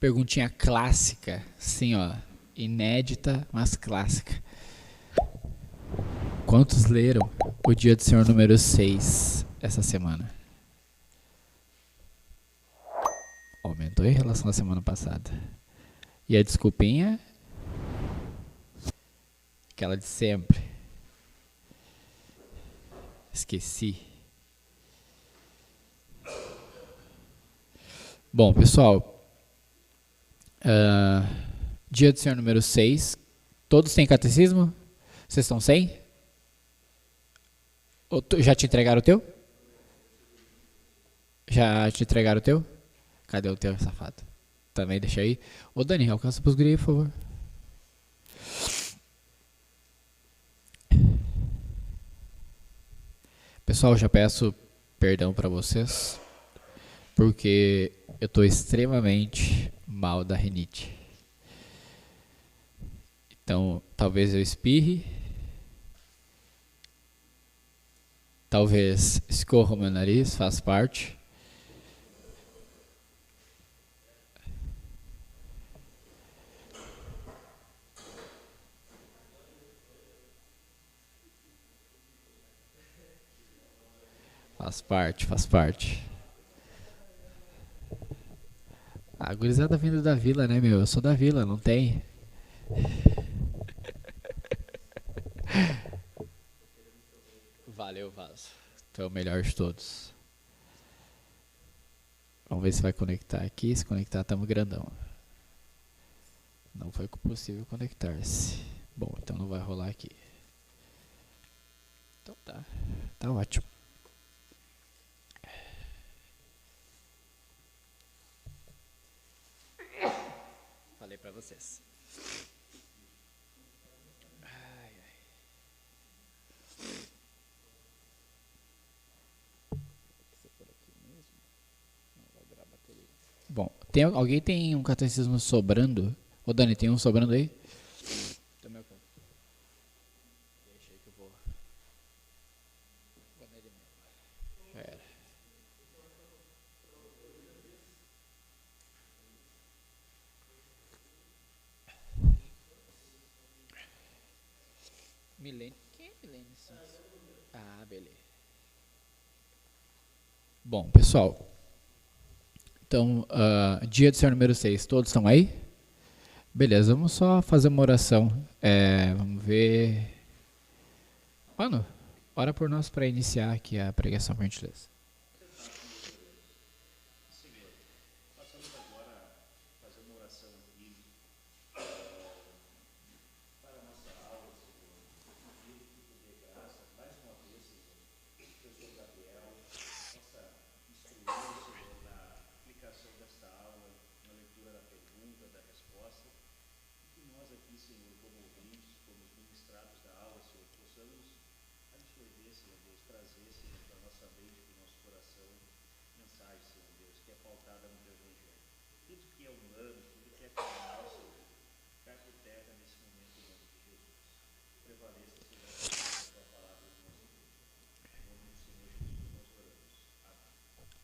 Perguntinha clássica, sim, ó, inédita, mas clássica. Quantos leram o Dia do Senhor número 6 essa semana? Aumentou em relação à semana passada. E a desculpinha? Aquela de sempre. Esqueci. Bom, pessoal, Dia do Senhor número 6. Todos têm catecismo? Vocês estão sem? Já te entregaram o teu? Já te entregaram o teu? Cadê o teu, safado? Também deixa aí. Ô Dani, alcança pros guri, por favor. Pessoal, já peço perdão pra vocês, porque eu tô extremamente mal da rinite. Então, talvez eu espirre, talvez escorra o meu nariz, faz parte. Faz parte. A gurizada vindo da vila, né, meu? Eu sou da vila, não tem. Valeu, Vaso. Tu é o melhor de todos. Vamos ver se vai conectar aqui. Se conectar, tamo grandão. Não foi possível conectar-se. Bom, então não vai rolar aqui. Então tá. Tá ótimo. Falei pra vocês. Ai, ai. Bom, alguém tem um catecismo sobrando? Ô Dani, tem um sobrando aí? Deixa aí que eu vou nele mesmo. Pera. Milene. Quem é Milene? Ah, beleza. Bom, pessoal. Então, dia do Senhor número 6, todos estão aí? Beleza, vamos só fazer uma oração. Vamos ver. Mano, ora por nós para iniciar aqui a pregação, por gentileza.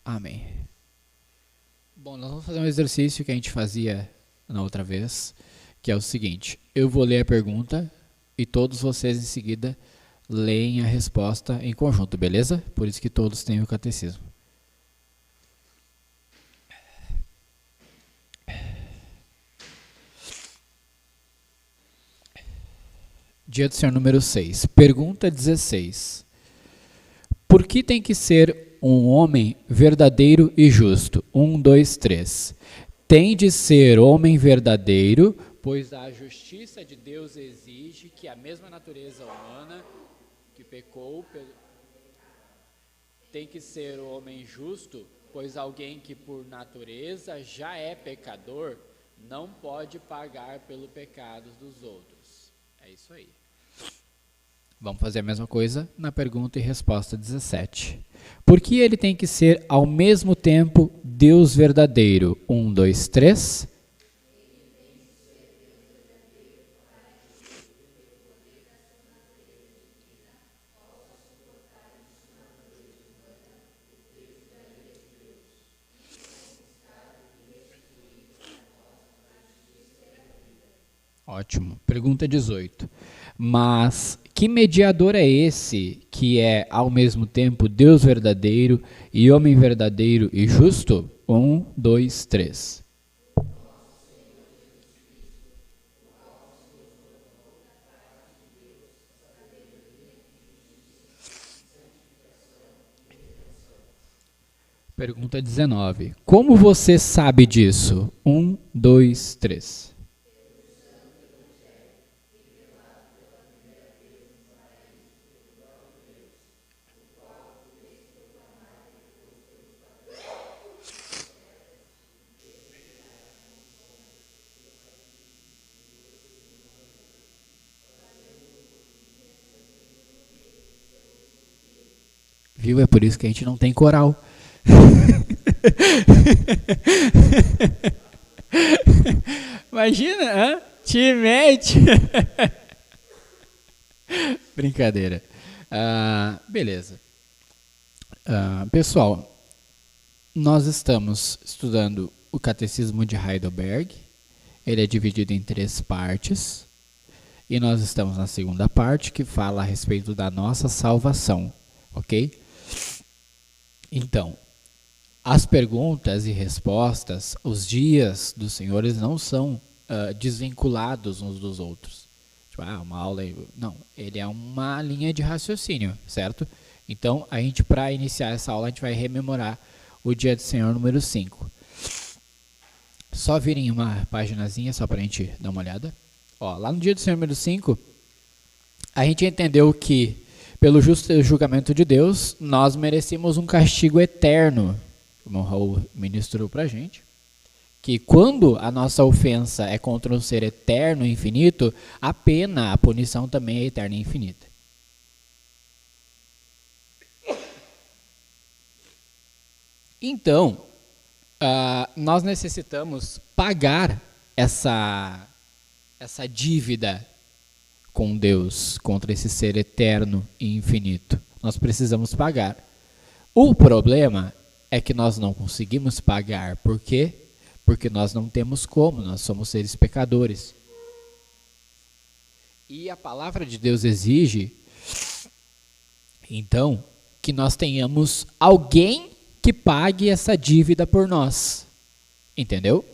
Amém. Bom, nós vamos fazer um exercício que a gente fazia na outra vez, que é o seguinte: eu vou ler a pergunta e todos vocês em seguida leem a resposta em conjunto, beleza? Por isso que todos têm o catecismo. Dia do Senhor número 6. Pergunta 16. Por que tem que ser um homem verdadeiro e justo? 1, 2, 3. Tem de ser homem verdadeiro, pois a justiça de Deus exige que a mesma natureza humana que pecou tem que ser homem justo, pois alguém que por natureza já é pecador não pode pagar pelo pecado dos outros. É isso aí. Vamos fazer a mesma coisa na pergunta e resposta 17. Por que ele tem que ser ao mesmo tempo Deus verdadeiro? 1, 2, 3. Ótimo. Pergunta 18. Mas que mediador é esse que é ao mesmo tempo Deus verdadeiro e homem verdadeiro e justo? 1, 2, 3. Pergunta 19. Como você sabe disso? 1, 2, 3. Viu? É por isso que a gente não tem coral. Imagina, hã? Te mete. Brincadeira. Beleza. Pessoal, nós estamos estudando o Catecismo de Heidelberg. Ele é dividido em 3 partes. E nós estamos na segunda parte, que fala a respeito da nossa salvação. Ok? Então, as perguntas e respostas, os dias dos Senhor, eles não são desvinculados uns dos outros. Tipo, uma aula... Não, ele é uma linha de raciocínio, certo? Então, a gente, para iniciar essa aula, a gente vai rememorar o dia do Senhor número 5. Só virem uma paginazinha, só para a gente dar uma olhada. Ó, lá no dia do Senhor número 5, a gente entendeu que, pelo justo julgamento de Deus, nós merecemos um castigo eterno, como o Raul ministrou para a gente, que quando a nossa ofensa é contra um ser eterno e infinito, a pena, a punição também é eterna e infinita. Então, nós necessitamos pagar essa dívida com Deus, contra esse ser eterno e infinito. Nós precisamos pagar. O problema é que nós não conseguimos pagar. Por quê? Porque nós não temos como, nós somos seres pecadores. E a palavra de Deus exige, então, que nós tenhamos alguém que pague essa dívida por nós. Entendeu?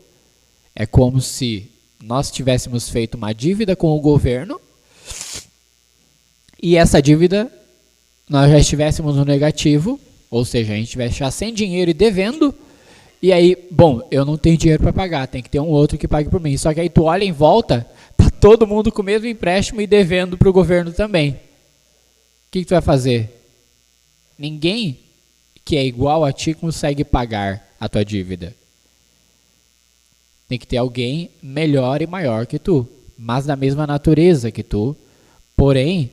É como se nós tivéssemos feito uma dívida com o governo e essa dívida nós já estivéssemos no negativo, ou seja, a gente estivesse já sem dinheiro e devendo, e aí, bom, eu não tenho dinheiro para pagar, tem que ter um outro que pague por mim. Só que aí tu olha em volta, tá todo mundo com o mesmo empréstimo e devendo para o governo também. O que tu vai fazer? Ninguém que é igual a ti consegue pagar a tua dívida. Tem que ter alguém melhor e maior que tu, mas da mesma natureza que tu, porém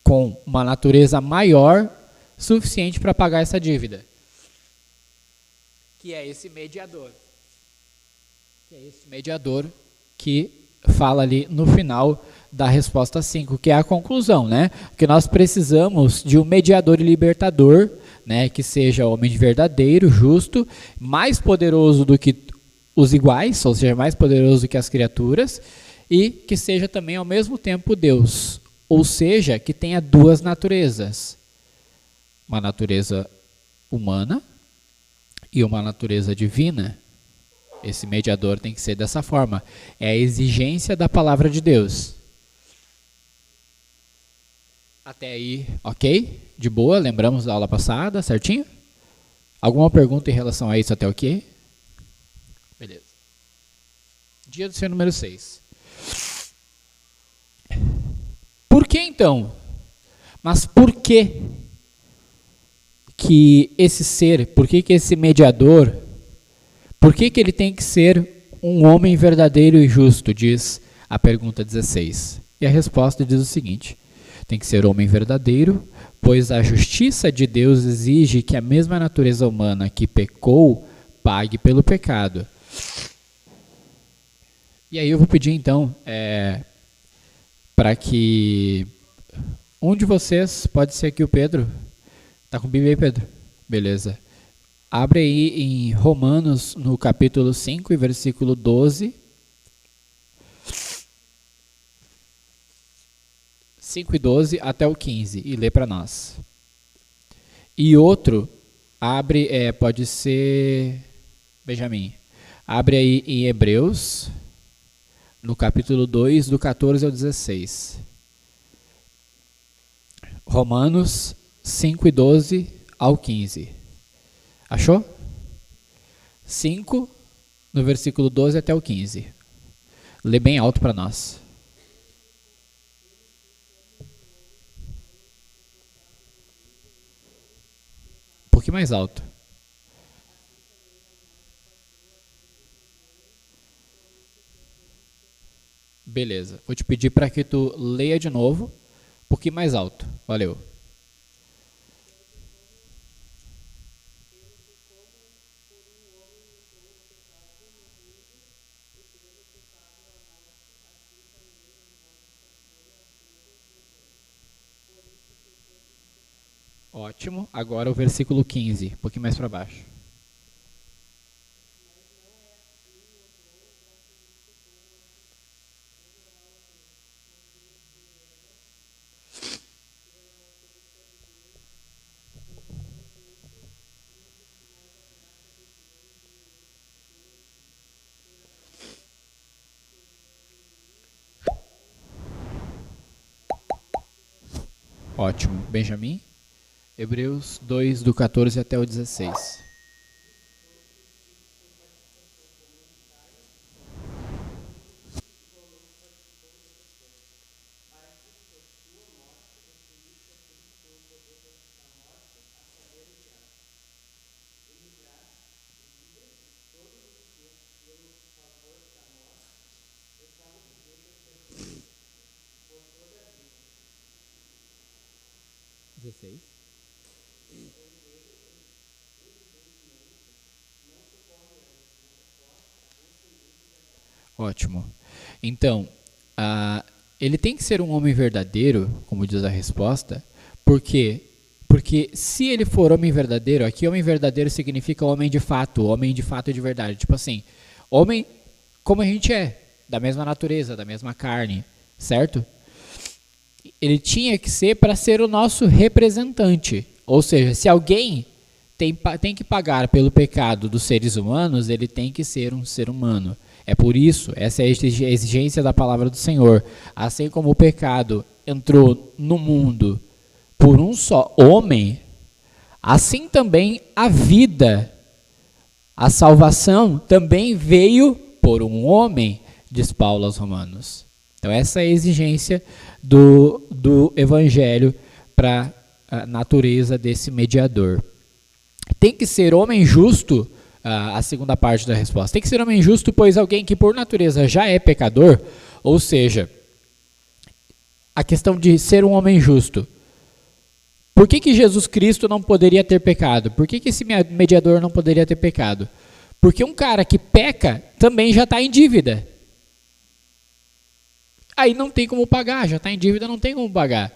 com uma natureza maior, suficiente para pagar essa dívida. Que é esse mediador. Que é esse mediador que fala ali no final da resposta 5, que é a conclusão, né? Que nós precisamos de um mediador e libertador, né? Que seja homem verdadeiro, justo, mais poderoso do que os iguais, ou seja, mais poderoso do que as criaturas, e que seja também ao mesmo tempo Deus, ou seja, que tenha 2 naturezas, uma natureza humana e uma natureza divina. Esse mediador tem que ser dessa forma, é a exigência da palavra de Deus. Até aí, ok? De boa, lembramos da aula passada, certinho? Alguma pergunta em relação a isso até ok? Beleza. Dia do Senhor número 6. Por que então? Mas por que esse ser, por que esse mediador, por que ele tem que ser um homem verdadeiro e justo, diz a pergunta 16. E a resposta diz o seguinte: tem que ser homem verdadeiro, pois a justiça de Deus exige que a mesma natureza humana que pecou pague pelo pecado. E aí eu vou pedir então para que um de vocês, pode ser aqui o Pedro, tá com o Bíblia aí, Pedro? Beleza. Abre aí em Romanos, no capítulo 5, versículo 12. 5:12 até o 15 e lê para nós. E outro, abre, pode ser Benjamin. Abre aí em Hebreus, no capítulo 2, do 14 ao 16. Romanos 5:12 ao 15. Achou? 5, no versículo 12 até o 15. Lê bem alto para nós. Um pouquinho mais alto. Beleza. Vou te pedir para que tu leia de novo, um pouquinho mais alto. Valeu. Ótimo. Agora o versículo 15, um pouquinho mais para baixo. Ótimo. Benjamin? Hebreus 2, do 14 até o 16. Ótimo. Então, ele tem que ser um homem verdadeiro, como diz a resposta, porque se ele for homem verdadeiro, aqui homem verdadeiro significa homem de fato de verdade. Tipo assim, homem como a gente é, da mesma natureza, da mesma carne, certo? Ele tinha que ser para ser o nosso representante. Ou seja, se alguém tem que pagar pelo pecado dos seres humanos, ele tem que ser um ser humano. É por isso, essa é a exigência da palavra do Senhor. Assim como o pecado entrou no mundo por um só homem, assim também a vida, a salvação também veio por um homem, diz Paulo aos Romanos. Então essa é a exigência do Evangelho para a natureza desse mediador. Tem que ser homem justo, a segunda parte da resposta. Tem que ser homem justo, pois alguém que por natureza já é pecador, ou seja, a questão de ser um homem justo. Por que Jesus Cristo não poderia ter pecado? Por que esse mediador não poderia ter pecado? Porque um cara que peca também já está em dívida. Aí não tem como pagar, já está em dívida, não tem como pagar.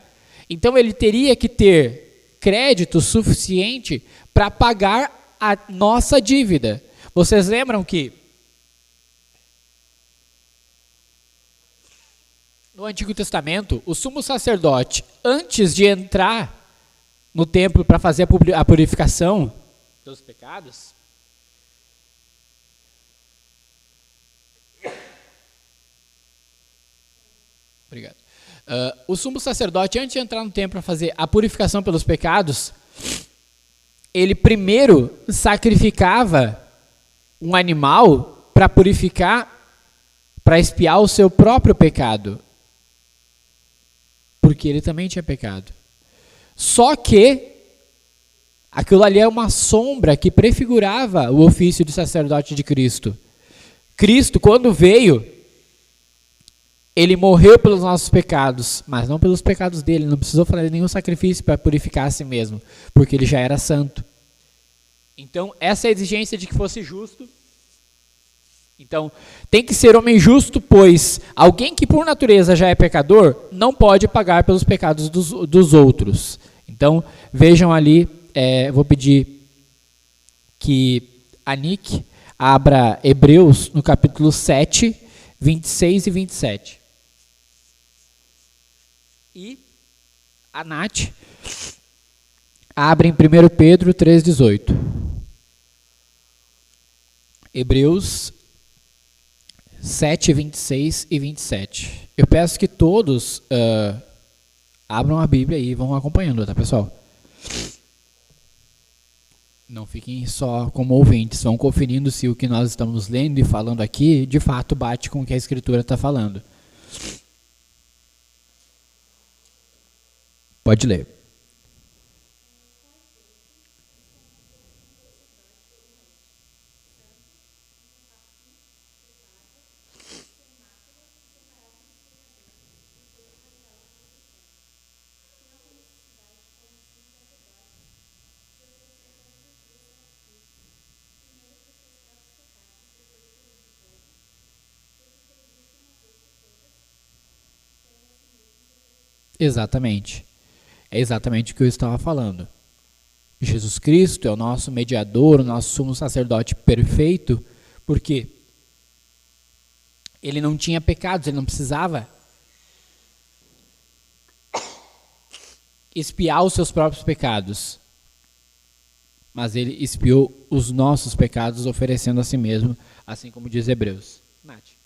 Então ele teria que ter crédito suficiente para pagar a nossa dívida. Vocês lembram que no Antigo Testamento, o sumo sacerdote, antes de entrar no templo para fazer a purificação dos pecados, obrigado. O sumo sacerdote, antes de entrar no templo para fazer a purificação pelos pecados, ele primeiro sacrificava um animal para purificar, para expiar o seu próprio pecado. Porque ele também tinha pecado. Só que aquilo ali é uma sombra que prefigurava o ofício de sacerdote de Cristo. Cristo, quando veio, ele morreu pelos nossos pecados, mas não pelos pecados dele. Não precisou fazer nenhum sacrifício para purificar a si mesmo, porque ele já era santo. Então, essa é a exigência de que fosse justo. Então, tem que ser homem justo, pois alguém que por natureza já é pecador não pode pagar pelos pecados dos outros. Então, vejam ali, vou pedir que a Nick abra Hebreus no capítulo 7, 26 e 27. E a Nath abre em 1 Pedro 3,18. Hebreus 7, 26 e 27. Eu peço que todos abram a Bíblia e vão acompanhando, tá, pessoal? Não fiquem só como ouvintes, vão conferindo se o que nós estamos lendo e falando aqui, de fato, bate com o que a Escritura está falando. Pode ler. Exatamente. É exatamente o que eu estava falando. Jesus Cristo é o nosso mediador, o nosso sumo sacerdote perfeito, porque ele não tinha pecados, ele não precisava expiar os seus próprios pecados, mas ele expiou os nossos pecados, oferecendo a si mesmo, assim como diz Hebreus. Nath.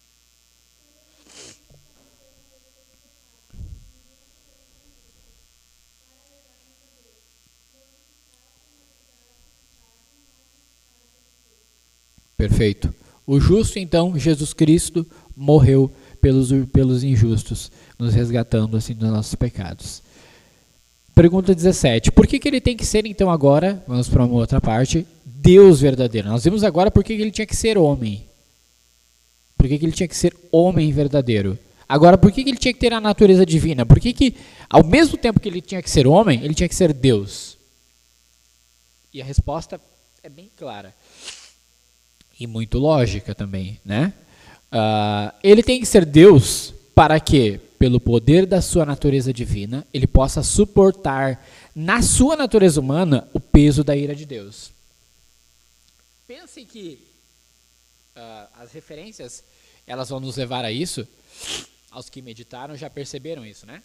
Perfeito. O justo, então, Jesus Cristo, morreu pelos injustos, nos resgatando assim dos nossos pecados. Pergunta 17. Por que ele tem que ser, então, agora, vamos para uma outra parte, Deus verdadeiro? Nós vimos agora por que ele tinha que ser homem. Por que ele tinha que ser homem verdadeiro? Agora, por que ele tinha que ter a natureza divina? Por que, ao mesmo tempo que ele tinha que ser homem, ele tinha que ser Deus? E a resposta é bem clara. E muito lógica também, né? Ele tem que ser Deus para que, pelo poder da sua natureza divina, ele possa suportar na sua natureza humana o peso da ira de Deus. Pense que as referências, elas vão nos levar a isso. Aos que meditaram já perceberam isso, né?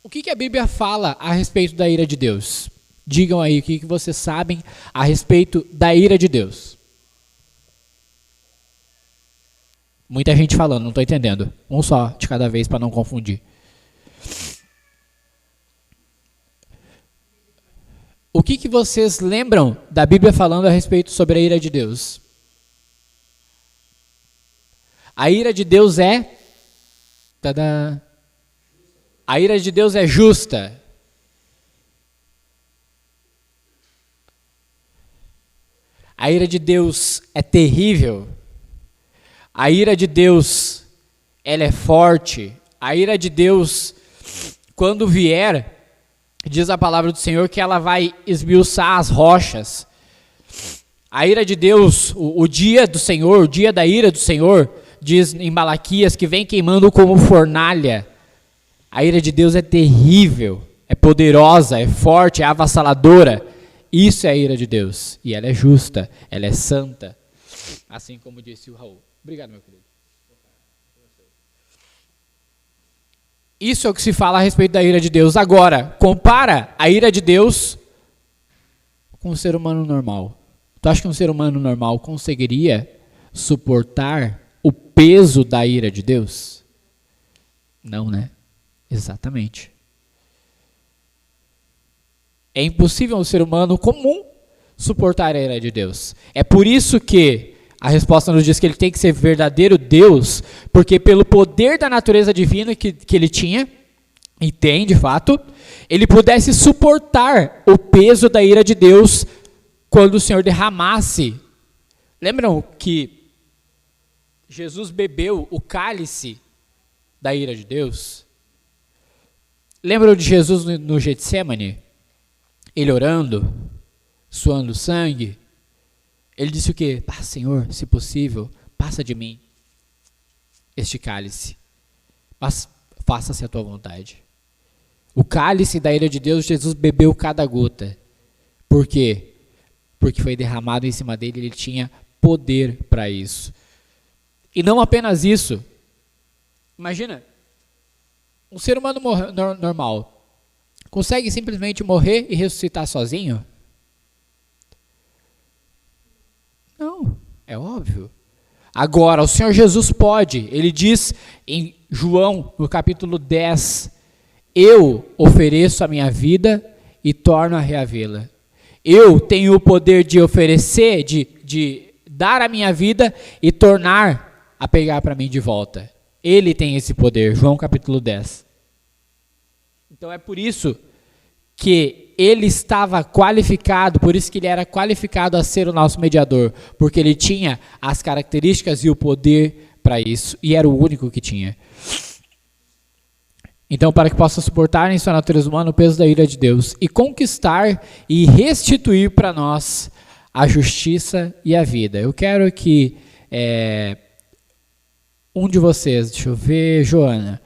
O que a Bíblia fala a respeito da ira de Deus? Digam aí o que vocês sabem a respeito da ira de Deus. Muita gente falando, não estou entendendo. Um só de cada vez para não confundir. O que vocês lembram da Bíblia falando a respeito sobre a ira de Deus? A ira de Deus é... Tadã! A ira de Deus é justa. A ira de Deus é terrível. A ira de Deus, ela é forte. A ira de Deus, quando vier, diz a palavra do Senhor que ela vai esmiuçar as rochas. A ira de Deus, o dia do Senhor, o dia da ira do Senhor, diz em Malaquias que vem queimando como fornalha. A ira de Deus é terrível, é poderosa, é forte, é avassaladora. Isso é a ira de Deus. E ela é justa, ela é santa. Assim como disse o Raul. Obrigado, meu querido. Isso é o que se fala a respeito da ira de Deus. Agora, compara a ira de Deus com o ser humano normal. Tu acha que um ser humano normal conseguiria suportar o peso da ira de Deus? Não, né? Exatamente. É impossível um ser humano comum suportar a ira de Deus. É por isso que a resposta nos diz que ele tem que ser verdadeiro Deus, porque pelo poder da natureza divina que ele tinha, e tem de fato, ele pudesse suportar o peso da ira de Deus quando o Senhor derramasse. Lembram que Jesus bebeu o cálice da ira de Deus? Lembram de Jesus no Getsêmani? Ele orando, suando sangue. Ele disse o quê? Senhor, se possível, passa de mim este cálice. Mas faça-se a tua vontade. O cálice da ira de Deus, Jesus bebeu cada gota. Por quê? Porque foi derramado em cima dele, ele tinha poder para isso. E não apenas isso. Imagina, um ser humano normal consegue simplesmente morrer e ressuscitar sozinho? Não, é óbvio. Agora, o Senhor Jesus pode. Ele diz em João, no capítulo 10, eu ofereço a minha vida e torno a reavê-la. Eu tenho o poder de oferecer, de dar a minha vida e tornar a pegar para mim de volta. Ele tem esse poder, João capítulo 10. Então é por isso que ele estava qualificado, por isso que ele era qualificado a ser o nosso mediador, porque ele tinha as características e o poder para isso, e era o único que tinha. Então, para que possa suportar em sua natureza humana o peso da ira de Deus, e conquistar e restituir para nós a justiça e a vida. Eu quero que um de vocês, deixa eu ver, Joana,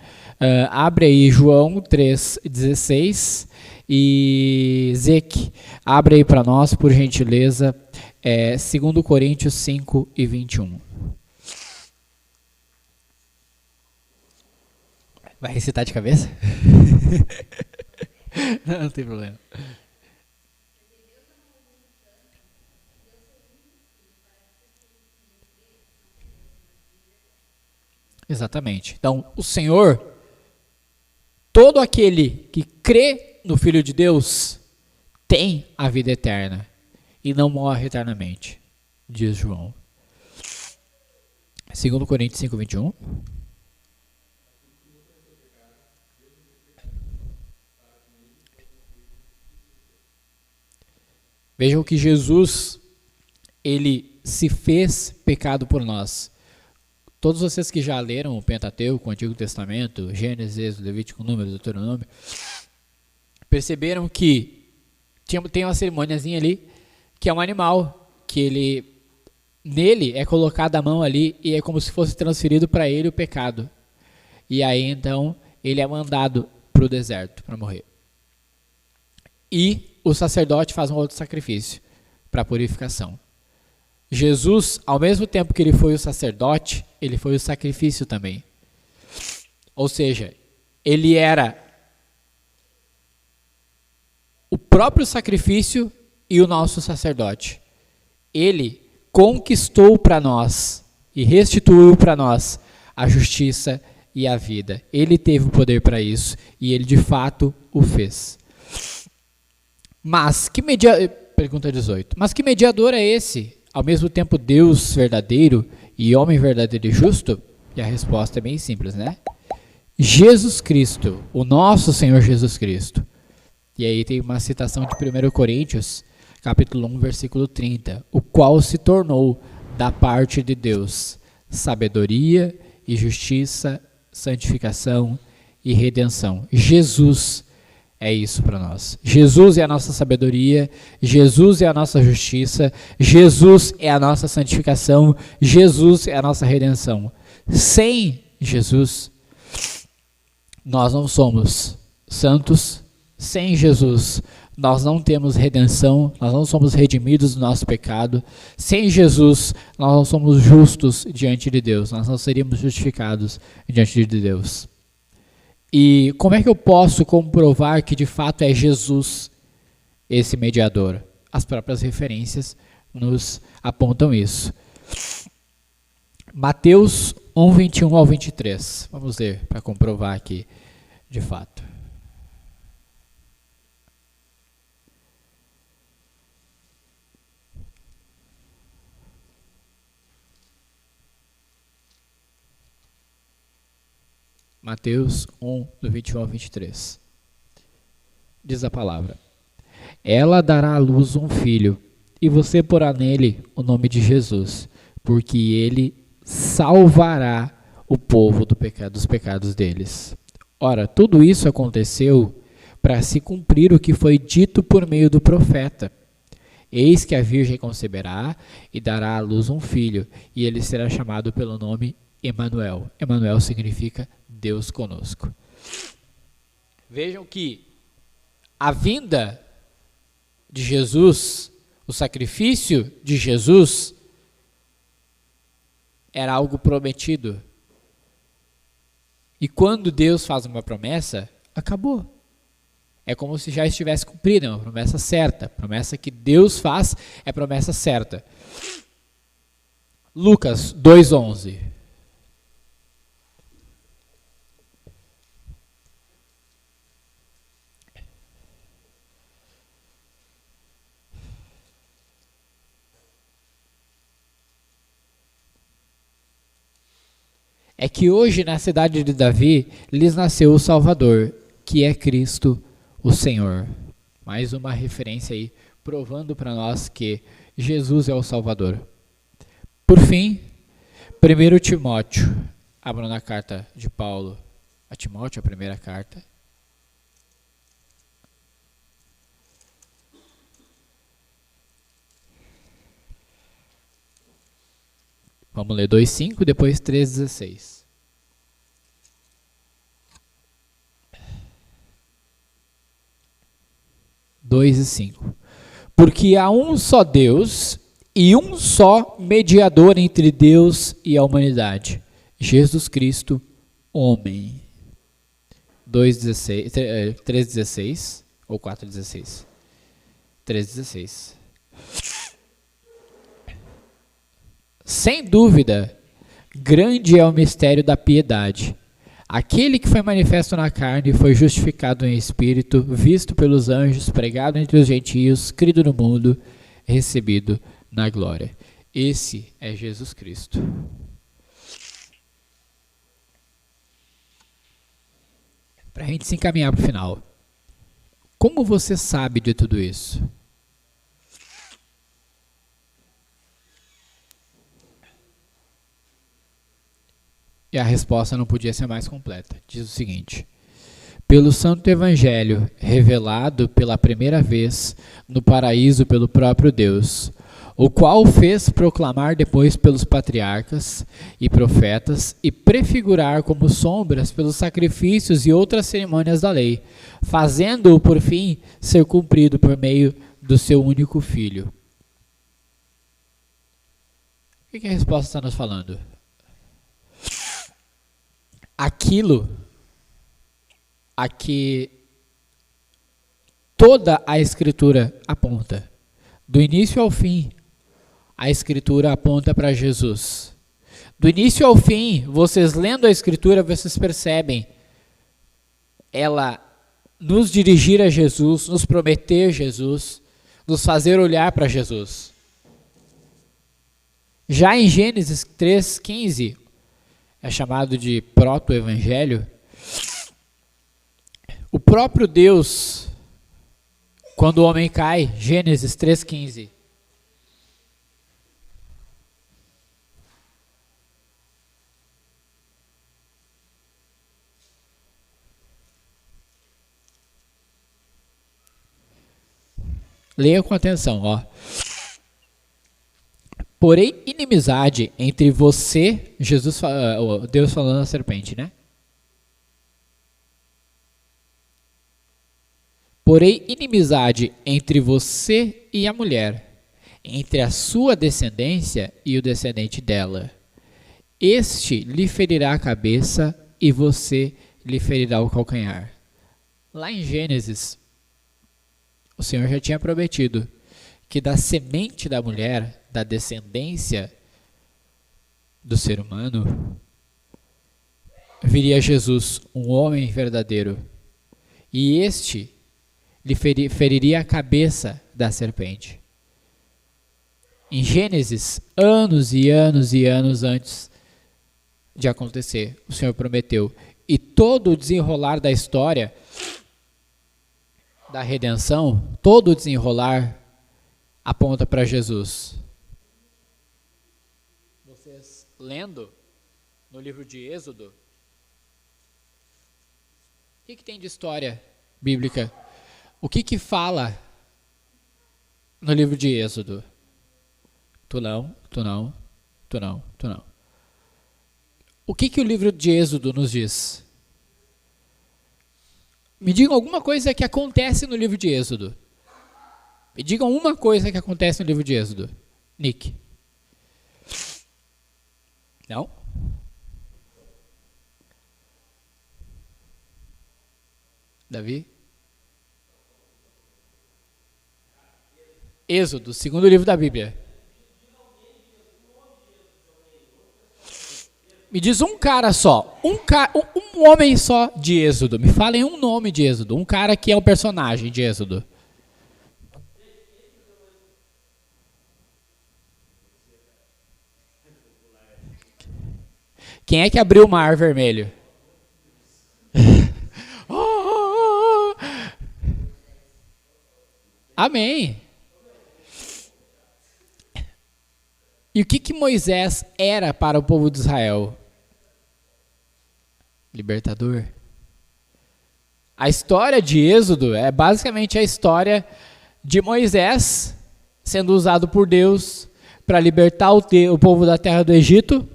abre aí João 3,16 e Zeque, abre aí para nós, por gentileza, 2 Coríntios 5:21. Vai recitar de cabeça? Não tem problema. Exatamente. Então, o Senhor, todo aquele que crê no Filho de Deus, tem a vida eterna e não morre eternamente, diz João. 2 Coríntios 5:21. Vejam que Jesus, ele se fez pecado por nós. Todos vocês que já leram o Pentateuco, o Antigo Testamento, Gênesis, Êxodo, Levítico, Números, Deuteronômio, perceberam que tem uma cerimôniazinha ali, que é um animal, que nele é colocada a mão ali e é como se fosse transferido para ele o pecado. E aí então ele é mandado para o deserto para morrer. E o sacerdote faz um outro sacrifício para purificação. Jesus, ao mesmo tempo que ele foi o sacerdote, ele foi o sacrifício também. Ou seja, ele era o próprio sacrifício e o nosso sacerdote. Ele conquistou para nós e restituiu para nós a justiça e a vida. Ele teve o poder para isso e ele de fato o fez. Mas que pergunta 18. Mas que mediador é esse? Ao mesmo tempo Deus verdadeiro e homem verdadeiro e justo? E a resposta é bem simples, né? Jesus Cristo, o nosso Senhor Jesus Cristo. E aí tem uma citação de 1 Coríntios, capítulo 1, versículo 30. O qual se tornou da parte de Deus sabedoria e justiça, santificação e redenção. Jesus é isso para nós. Jesus é a nossa sabedoria, Jesus é a nossa justiça, Jesus é a nossa santificação, Jesus é a nossa redenção. Sem Jesus, nós não somos santos. Sem Jesus, nós não temos redenção, nós não somos redimidos do nosso pecado. Sem Jesus, nós não somos justos diante de Deus, nós não seríamos justificados diante de Deus. E como é que eu posso comprovar que de fato é Jesus esse mediador? As próprias referências nos apontam isso. Mateus 1, 21 ao 23. Vamos ler para comprovar aqui de fato. Mateus 1, do 21 ao 23. Diz a palavra: ela dará à luz um filho, e você porá nele o nome de Jesus, porque ele salvará o povo dos pecados deles. Ora, tudo isso aconteceu para se cumprir o que foi dito por meio do profeta. Eis que a virgem conceberá e dará à luz um filho, e ele será chamado pelo nome Emanuel. Emanuel significa Deus conosco. Vejam que a vinda de Jesus, o sacrifício de Jesus, era algo prometido. E quando Deus faz uma promessa, acabou. É como se já estivesse cumprida, é uma promessa certa. Promessa que Deus faz é promessa certa. Lucas 2:11. É que hoje na cidade de Davi lhes nasceu o Salvador, que é Cristo o Senhor. Mais uma referência aí, provando para nós que Jesus é o Salvador. Por fim, 1 Timóteo. Abra na carta de Paulo a Timóteo, a primeira carta. Vamos ler 2:5, depois 3:16. (2 e 5). Porque há um só Deus e um só mediador entre Deus e a humanidade, Jesus Cristo, homem. 3:16 ou 4:16? 3:16. Sem dúvida, grande é o mistério da piedade. Aquele que foi manifesto na carne foi justificado em espírito, visto pelos anjos, pregado entre os gentios, crido no mundo, recebido na glória. Esse é Jesus Cristo. Para a gente se encaminhar para o final. Como você sabe de tudo isso? E a resposta não podia ser mais completa. Diz o seguinte: pelo Santo Evangelho, revelado pela primeira vez no paraíso pelo próprio Deus, o qual fez proclamar depois pelos patriarcas e profetas e prefigurar como sombras pelos sacrifícios e outras cerimônias da lei, fazendo-o por fim ser cumprido por meio do seu único Filho. O que a resposta está nos falando? Aquilo a que toda a Escritura aponta. Do início ao fim, a Escritura aponta para Jesus. Do início ao fim, vocês lendo a Escritura, vocês percebem ela nos dirigir a Jesus, nos prometer Jesus, nos fazer olhar para Jesus. Já em Gênesis 3:15, é chamado de proto-evangelho, o próprio Deus, quando o homem cai, Gênesis 3:15, leia com atenção, ó. Porém, inimizade entre você, Deus falando à serpente, né? Porém, inimizade entre você e a mulher, entre a sua descendência e o descendente dela. Este lhe ferirá a cabeça e você lhe ferirá o calcanhar. Lá em Gênesis, o Senhor já tinha prometido que da semente da mulher, da descendência do ser humano, viria Jesus, um homem verdadeiro, e este lhe feriria a cabeça da serpente. Em Gênesis, anos e anos e anos antes de acontecer, o Senhor prometeu, e todo o desenrolar da história da redenção, todo o desenrolar aponta para Jesus. Vocês lendo no livro de Êxodo, o que tem de história bíblica? O que fala no livro de Êxodo? Tu não. O que o livro de Êxodo nos diz? Me digam alguma coisa que acontece no livro de Êxodo. Me digam uma coisa que acontece no livro de Êxodo. Nick. Não? Davi? Êxodo, segundo livro da Bíblia. Me diz um cara só, um homem só de Êxodo. Me falem um nome de Êxodo, um cara que é o personagem de Êxodo. Quem é que abriu o mar vermelho? Amém. E o que Moisés era para o povo de Israel? Libertador. A história de Êxodo é basicamente a história de Moisés sendo usado por Deus para libertar o povo da terra do Egito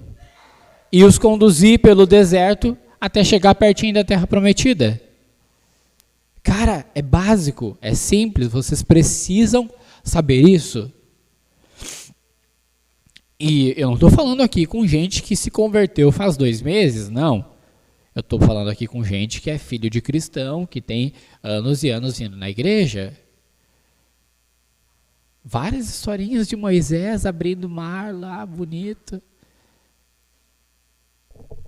e os conduzir pelo deserto até chegar pertinho da terra prometida. Cara, é básico, é simples, vocês precisam saber isso. E eu não estou falando aqui com gente que se converteu faz 2 meses, não. Eu estou falando aqui com gente que é filho de cristão, que tem anos e anos vindo na igreja. Várias historinhas de Moisés abrindo o mar lá, bonito.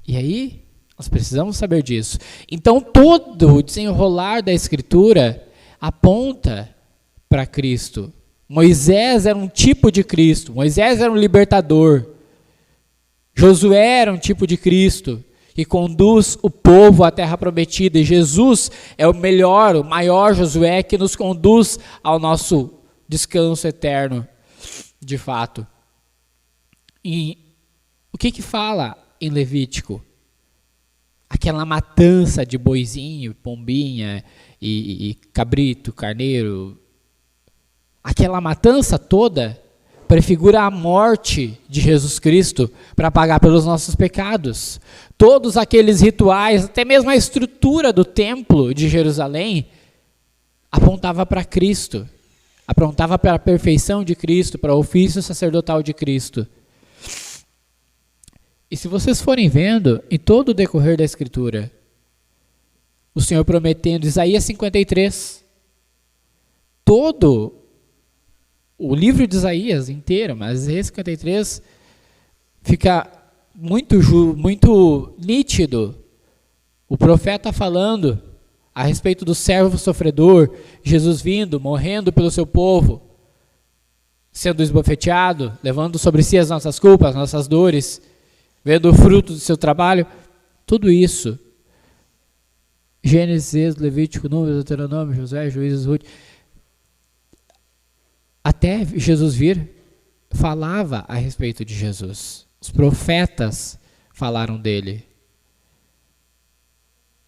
E aí, nós precisamos saber disso. Então, todo o desenrolar da Escritura aponta para Cristo. Moisés era um tipo de Cristo. Moisés era um libertador. Josué era um tipo de Cristo que conduz o povo à terra prometida. E Jesus é o melhor, o maior Josué que nos conduz ao nosso descanso eterno, de fato. E o que fala em Levítico? Aquela matança de boizinho, pombinha e cabrito, carneiro. Aquela matança toda prefigura a morte de Jesus Cristo para pagar pelos nossos pecados. Todos aqueles rituais, até mesmo a estrutura do templo de Jerusalém, apontava para Cristo, apontava para a perfeição de Cristo, para o ofício sacerdotal de Cristo. E se vocês forem vendo, em todo o decorrer da Escritura, o Senhor prometendo, Isaías 53, todo o livro de Isaías inteiro, mas Isaías 53 fica muito nítido. O profeta falando a respeito do servo sofredor, Jesus vindo, morrendo pelo seu povo, sendo esbofeteado, levando sobre si as nossas culpas, as nossas dores, vendo o fruto do seu trabalho, tudo isso. Gênesis, Levítico, Números, Deuteronômio, Josué, Juízes, Ruth. Até Jesus vir, falava a respeito de Jesus. Os profetas falaram dele.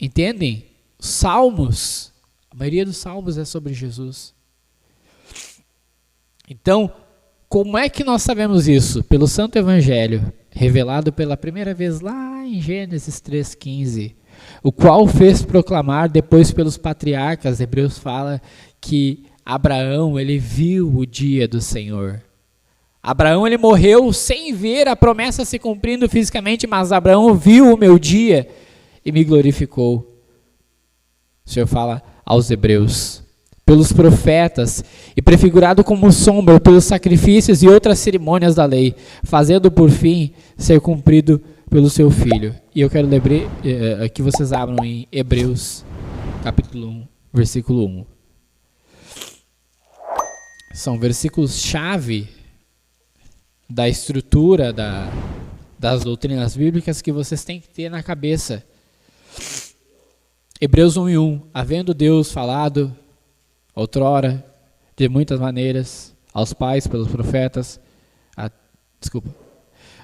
Entendem? Salmos, a maioria dos salmos é sobre Jesus. Então, como é que nós sabemos isso? Pelo Santo Evangelho, revelado pela primeira vez lá em Gênesis 3,15, o qual fez proclamar depois pelos patriarcas. Hebreus fala que Abraão, ele viu o dia do Senhor. Abraão, ele morreu sem ver a promessa se cumprindo fisicamente, mas Abraão viu o meu dia e me glorificou. O Senhor fala aos Hebreus, pelos profetas, e prefigurado como sombra pelos sacrifícios e outras cerimônias da lei, fazendo por fim ser cumprido pelo seu Filho. E eu quero que vocês abram em Hebreus, capítulo 1, versículo 1. São versículos-chave da estrutura das doutrinas bíblicas que vocês têm que ter na cabeça. Hebreus 1:1. Havendo Deus falado outrora, de muitas maneiras, aos pais pelos profetas.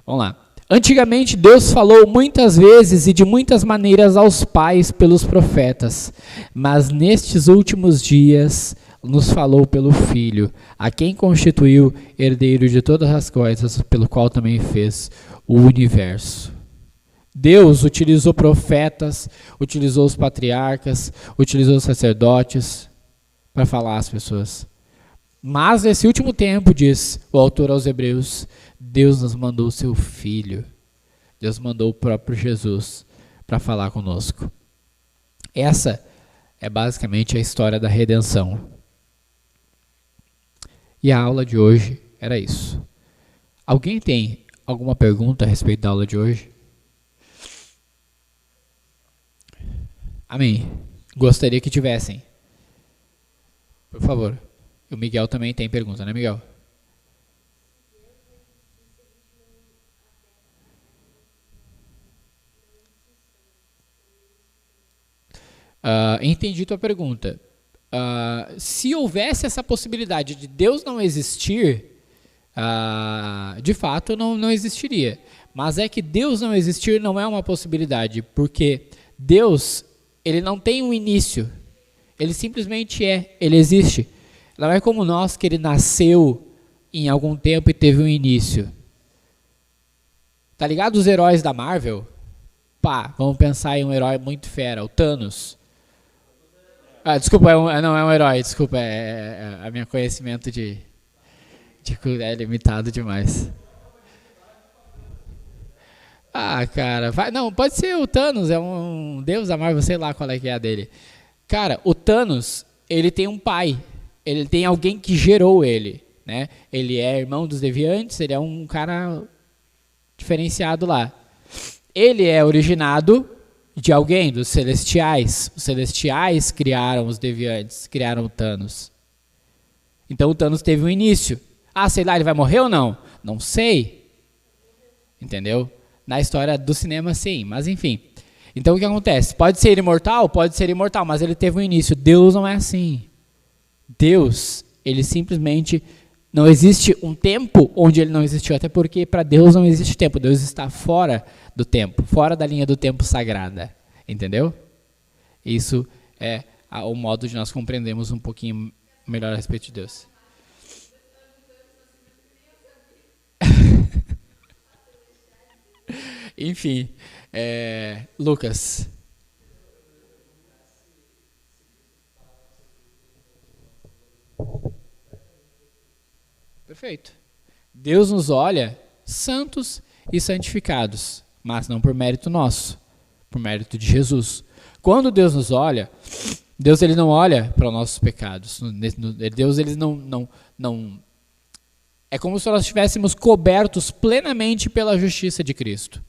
Vamos lá. Antigamente Deus falou muitas vezes e de muitas maneiras aos pais pelos profetas, mas nestes últimos dias nos falou pelo Filho, a quem constituiu herdeiro de todas as coisas, pelo qual também fez o universo. Deus utilizou profetas, utilizou os patriarcas, utilizou os sacerdotes para falar às pessoas. Mas nesse último tempo, diz o autor aos Hebreus, Deus nos mandou o seu Filho. Deus mandou o próprio Jesus para falar conosco. Essa É basicamente a história da redenção. E a aula de hoje era isso. Alguém tem alguma pergunta a respeito da aula de hoje? Amém. Gostaria que tivessem. Por favor. O Miguel também tem pergunta, né, Miguel? Entendi tua pergunta. Se houvesse essa possibilidade de Deus não existir, de fato não existiria. Mas é que Deus não existir não é uma possibilidade, porque Deus, ele não tem um início. Ele simplesmente é, ele existe. Não é como nós, que ele nasceu em algum tempo e teve um início. Tá ligado os heróis da Marvel? Pá, vamos pensar em um herói muito fera, o Thanos. Desculpa, não é um herói, desculpa, a meu conhecimento é limitado demais. Cara, não, pode ser o Thanos, é um deus da Marvel, sei lá qual é que é a dele. Cara, o Thanos, ele tem um pai, ele tem alguém que gerou ele, né? Ele é irmão dos deviantes, ele é um cara diferenciado lá. Ele é originado de alguém, dos celestiais. Os celestiais criaram os deviantes, criaram o Thanos. Então o Thanos teve um início. Sei lá, ele vai morrer ou não? Não sei. Entendeu? Na história do cinema, sim, mas enfim. Então o que acontece? Pode ser imortal? Pode ser imortal, mas ele teve um início. Deus não é assim. Deus, ele simplesmente... Não existe um tempo onde ele não existiu, até porque para Deus não existe tempo. Deus está fora do tempo, fora da linha do tempo sagrada. Entendeu? Isso é o modo de nós compreendermos um pouquinho melhor a respeito de Deus. Enfim, Lucas. Perfeito. Deus nos olha santos e santificados, mas não por mérito nosso, por mérito de Jesus. Quando Deus nos olha, Deus ele não olha para os nossos pecados. Deus ele não é como se nós estivéssemos cobertos plenamente pela justiça de Cristo.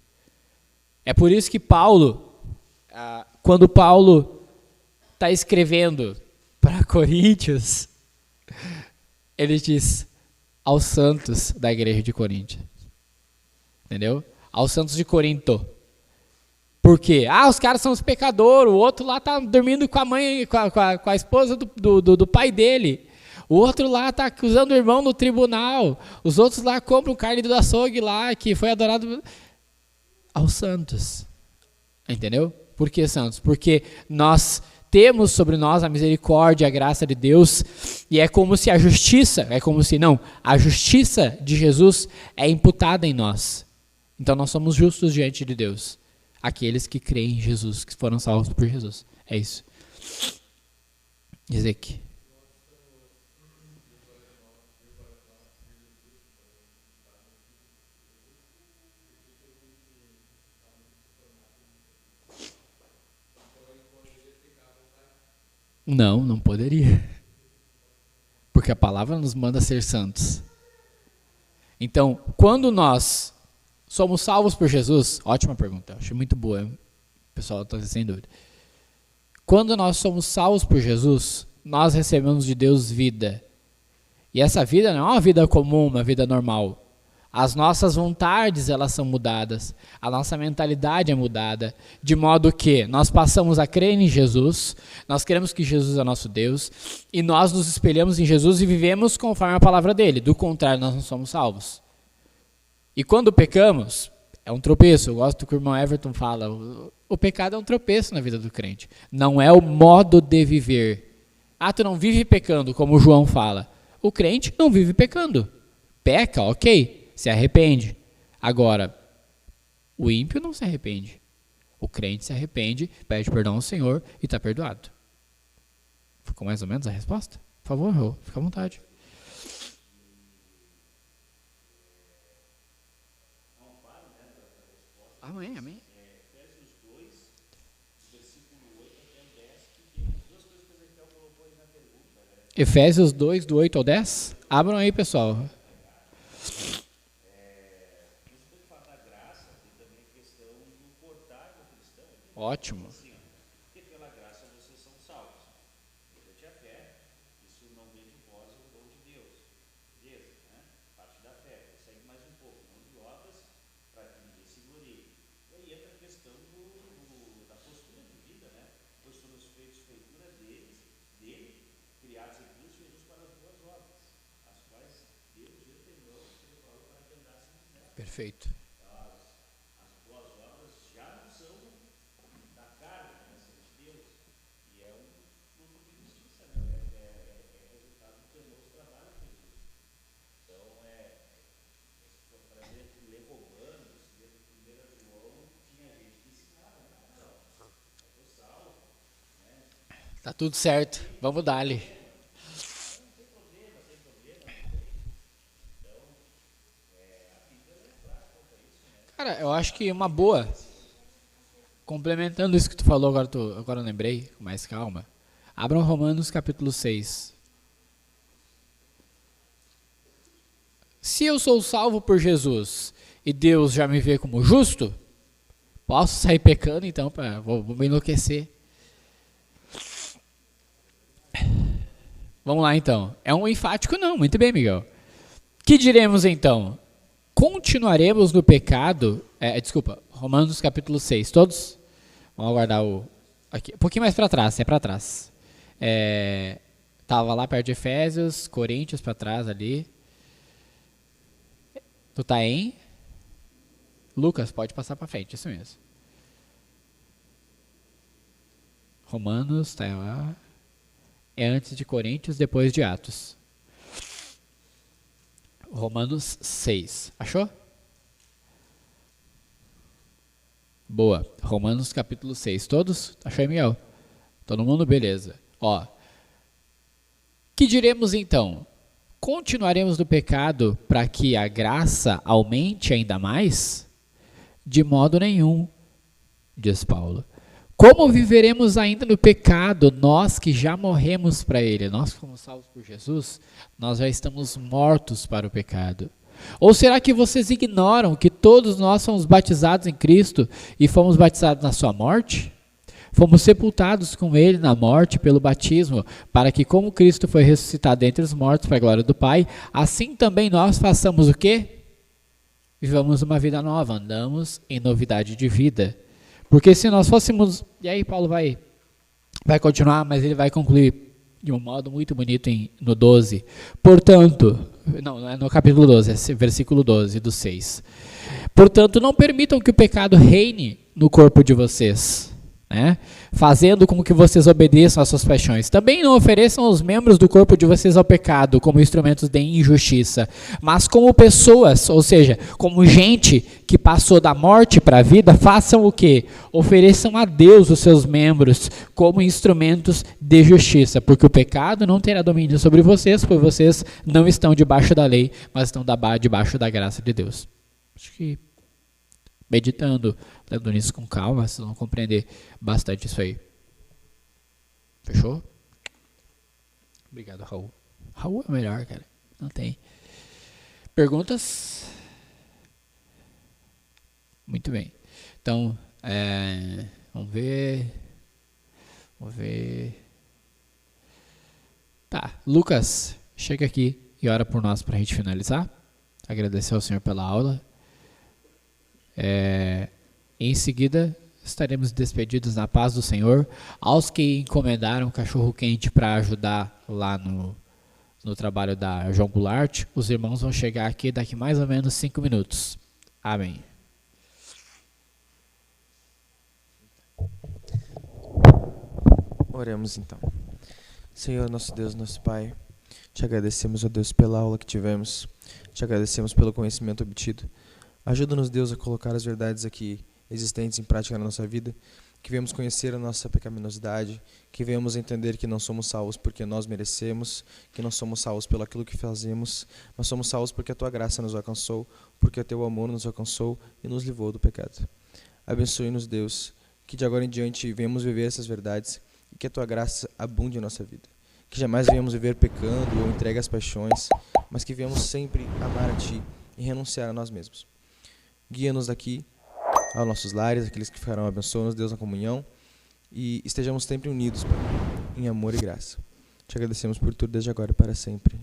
É por isso que Paulo, quando Paulo está escrevendo para Coríntios, ele diz aos santos da igreja de Corinto. Entendeu? Aos santos de Corinto. Por quê? Os caras são os pecadores, o outro lá tá dormindo com a mãe, com a esposa do pai dele. O outro lá tá acusando o irmão no tribunal. Os outros lá compram carne do açougue lá, que foi adorado aos santos. Entendeu? Por que santos? Porque nós temos sobre nós a misericórdia, a graça de Deus, e é como se a justiça de Jesus é imputada em nós. Então nós somos justos diante de Deus. Aqueles que creem em Jesus, que foram salvos por Jesus. É isso. Ezequiel. Não poderia. Porque a palavra nos manda ser santos. Então, quando nós somos salvos por Jesus, ótima pergunta, achei muito boa, o pessoal está sem dúvida. Quando nós somos salvos por Jesus, nós recebemos de Deus vida. E essa vida não é uma vida comum, uma vida normal. As nossas vontades, elas são mudadas. A nossa mentalidade é mudada. De modo que nós passamos a crer em Jesus. Nós cremos que Jesus é nosso Deus. E nós nos espelhamos em Jesus e vivemos conforme a palavra dele. Do contrário, nós não somos salvos. E quando pecamos, é um tropeço. Eu gosto do que o irmão Everton fala. O pecado é um tropeço na vida do crente. Não é o modo de viver. Tu não vive pecando, como o João fala. O crente não vive pecando. Peca, ok. Se arrepende. Agora, o ímpio não se arrepende. O crente se arrepende, pede perdão ao Senhor e está perdoado. Ficou mais ou menos a resposta? Por favor, Rô, fica à vontade. Amém. Efésios 2, do 8 ao 10. Abram aí, pessoal. Ótimo. Perfeito. Tá tudo certo. Vamos dar-lhe. Cara, eu acho que uma boa, complementando isso que tu falou, agora eu lembrei, com mais calma. Abram Romanos capítulo 6. Se eu sou salvo por Jesus e Deus já me vê como justo, posso sair pecando então, vou me enlouquecer. Vamos lá então. É um enfático não, muito bem, Miguel. Que diremos então? Continuaremos no pecado, Romanos capítulo 6, todos? Vamos aguardar aqui, um pouquinho mais para trás, é para trás. Tava lá perto de Efésios, Coríntios para trás ali. Tu tá em? Lucas, pode passar para frente, isso mesmo. Romanos, tá lá. É antes de Coríntios, depois de Atos. Romanos 6. Achou? Boa. Romanos capítulo 6. Todos? Achou aí, Miguel? Todo mundo? Beleza. Ó. Que diremos então? Continuaremos no pecado para que a graça aumente ainda mais? De modo nenhum, diz Paulo. Como viveremos ainda no pecado, nós que já morremos para ele? Nós que fomos salvos por Jesus, nós já estamos mortos para o pecado. Ou será que vocês ignoram que todos nós fomos batizados em Cristo e fomos batizados na sua morte? Fomos sepultados com ele na morte pelo batismo, para que como Cristo foi ressuscitado dentre os mortos para a glória do Pai, assim também nós façamos o quê? Vivamos uma vida nova, andamos em novidade de vida. Porque se nós fôssemos... E aí Paulo vai continuar, mas ele vai concluir de um modo muito bonito no 12. Portanto, não é no capítulo 12, é versículo 12 do 6. Portanto, não permitam que o pecado reine no corpo de vocês, né? Fazendo com que vocês obedeçam às suas paixões. Também não ofereçam os membros do corpo de vocês ao pecado como instrumentos de injustiça, mas como pessoas, ou seja, como gente que passou da morte para a vida, façam o quê? Ofereçam a Deus os seus membros como instrumentos de justiça, porque o pecado não terá domínio sobre vocês, pois vocês não estão debaixo da lei, mas estão debaixo da graça de Deus. Acho que meditando, lendo nisso com calma, vocês vão compreender bastante isso aí. Fechou? Obrigado, Raul. Raul é o melhor, cara. Não tem. Perguntas? Muito bem. Então, vamos ver. Tá, Lucas, chega aqui e ora por nós para a gente finalizar. Agradecer ao Senhor pela aula. Em seguida, estaremos despedidos na paz do Senhor. Aos que encomendaram cachorro quente para ajudar lá no trabalho da João Goulart, os irmãos vão chegar aqui daqui mais ou menos 5 minutos. Amém. Oremos então. Senhor, nosso Deus, nosso Pai, te agradecemos, ó Deus, pela aula que tivemos, te agradecemos pelo conhecimento obtido. Ajuda-nos, Deus, a colocar as verdades aqui existentes em prática na nossa vida, que venhamos conhecer a nossa pecaminosidade, que venhamos entender que não somos salvos porque nós merecemos, que não somos salvos pelo aquilo que fazemos, mas somos salvos porque a Tua graça nos alcançou, porque o Teu amor nos alcançou e nos livrou do pecado. Abençoe-nos, Deus, que de agora em diante venhamos viver essas verdades e que a Tua graça abunde em nossa vida. que jamais venhamos viver pecando ou entregue às paixões, mas que venhamos sempre amar a Ti e renunciar a nós mesmos. Guia-nos daqui aos nossos lares, aqueles que ficarão, abençoa-nos, Deus, na comunhão, e estejamos sempre unidos, Pai, em amor e graça. Te agradecemos por tudo desde agora e para sempre.